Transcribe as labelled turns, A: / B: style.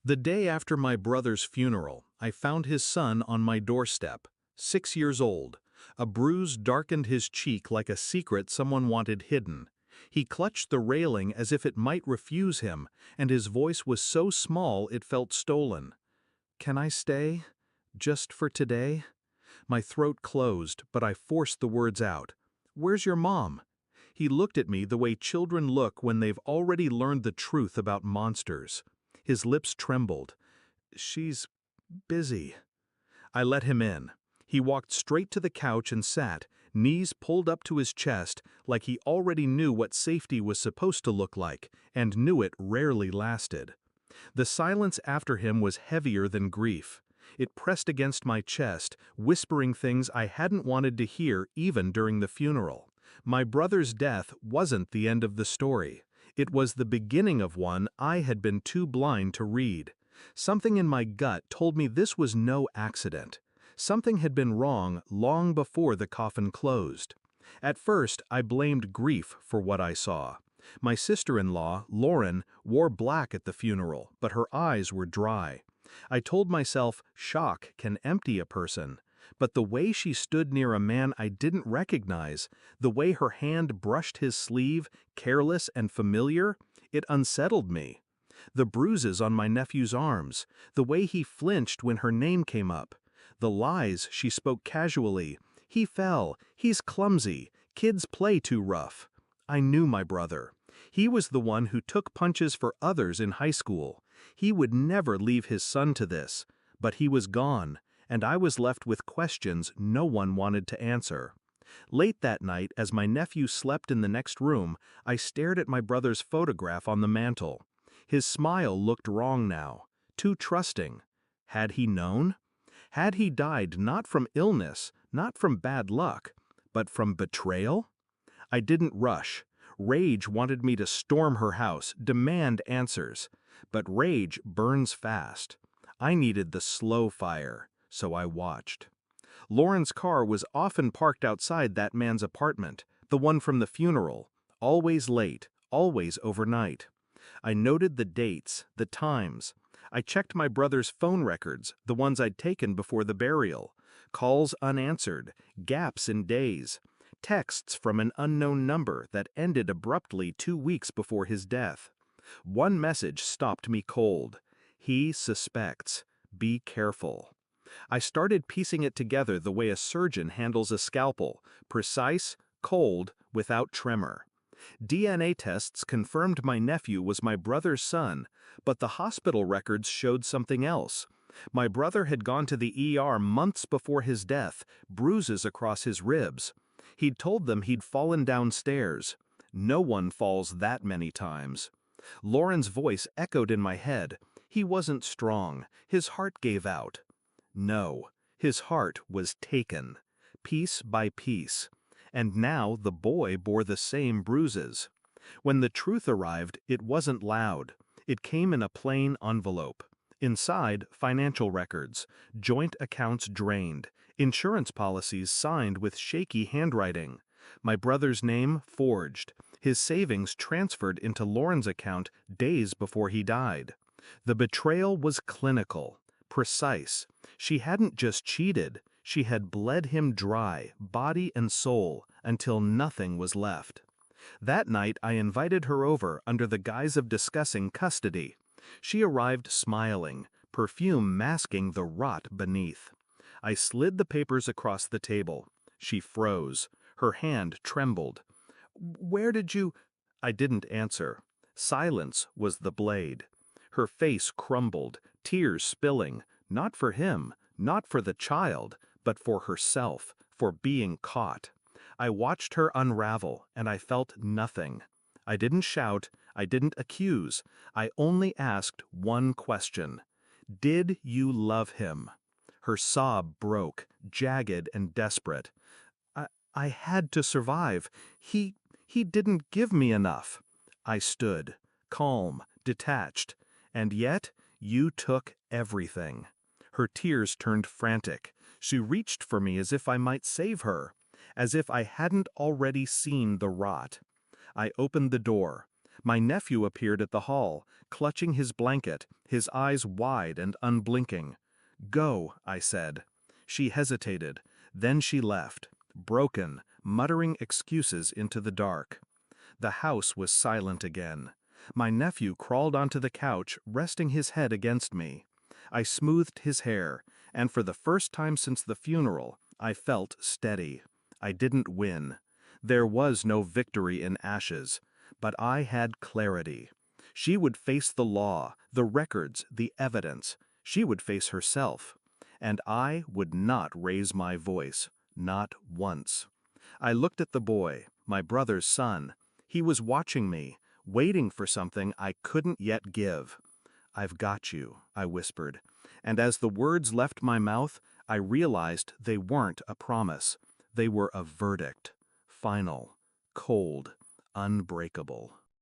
A: The day after my brother's funeral, I found his son on my doorstep, 6 years old. A bruise darkened his cheek like a secret someone wanted hidden. He clutched the railing as if it might refuse him, and his voice was so small it felt stolen. "Can I stay? Just for today?" My throat closed, but I forced the words out. "Where's your mom?" He looked at me the way children look when they've already learned the truth about monsters. His lips trembled. "She's busy." I let him in. He walked straight to the couch and sat, knees pulled up to his chest, like he already knew what safety was supposed to look like, and knew it rarely lasted. The silence after him was heavier than grief. It pressed against my chest, whispering things I hadn't wanted to hear even during the funeral. My brother's death wasn't the end of the story. It was the beginning of one I had been too blind to read. Something in my gut told me this was no accident. Something had been wrong long before the coffin closed. At first, I blamed grief for what I saw. My sister-in-law, Lauren, wore black at the funeral, but her eyes were dry. I told myself shock can empty a person, but the way she stood near a man I didn't recognize, the way her hand brushed his sleeve, careless and familiar, it unsettled me. The bruises on my nephew's arms, the way he flinched when her name came up, the lies she spoke casually. "He fell, he's clumsy, kids play too rough." I knew my brother. He was the one who took punches for others in high school. He would never leave his son to this, but he was gone, and I was left with questions no one wanted to answer. Late that night, as my nephew slept in the next room, I stared at my brother's photograph on the mantel. His smile looked wrong now, too trusting. Had he known? Had he died not from illness, not from bad luck, but from betrayal? I didn't rush. Rage wanted me to storm her house, demand answers. But rage burns fast. I needed the slow fire, so I watched. Lauren's car was often parked outside that man's apartment, the one from the funeral, always late, always overnight. I noted the dates, the times. I checked my brother's phone records, the ones I'd taken before the burial. Calls unanswered, gaps in days. Texts from an unknown number that ended abruptly 2 weeks before his death. One message stopped me cold. "He suspects. Be careful." I started piecing it together the way a surgeon handles a scalpel, precise, cold, without tremor. DNA tests confirmed my nephew was my brother's son, but the hospital records showed something else. My brother had gone to the ER months before his death, bruises across his ribs. He'd told them he'd fallen downstairs. No one falls that many times. Lauren's voice echoed in my head. He wasn't strong. His heart gave out. No, his heart was taken, piece by piece. And now the boy bore the same bruises. When the truth arrived, it wasn't loud. It came in a plain envelope. Inside, financial records, joint accounts drained, insurance policies signed with shaky handwriting. My brother's name forged, his savings transferred into Lauren's account days before he died. The betrayal was clinical, precise. She hadn't just cheated, she had bled him dry, body and soul, until nothing was left. That night I invited her over under the guise of discussing custody. She arrived smiling, perfume masking the rot beneath. I slid the papers across the table. She froze. Her hand trembled. "Where did you—" I didn't answer. Silence was the blade. Her face crumbled, tears spilling, not for him, not for the child, but for herself, for being caught. I watched her unravel, and I felt nothing. I didn't shout, I didn't accuse, I only asked one question. Did you love him? Her sob broke, jagged and desperate. I had to survive. He didn't give me enough. I stood, calm, detached. And yet, you took everything. Her tears turned frantic. She reached for me as if I might save her, as if I hadn't already seen the rot. I opened the door. My nephew appeared at the hall, clutching his blanket, his eyes wide and unblinking. "Go," I said. She hesitated, then she left, broken, muttering excuses into the dark. The house was silent again. My nephew crawled onto the couch, resting his head against me. I smoothed his hair, and for the first time since the funeral, I felt steady. I didn't win. There was no victory in ashes, but I had clarity. She would face the law, the records, the evidence. She would face herself. And I would not raise my voice, not once. I looked at the boy, my brother's son. He was watching me, waiting for something I couldn't yet give. "I've got you," I whispered, and as the words left my mouth, I realized they weren't a promise. They were a verdict, final, cold, unbreakable.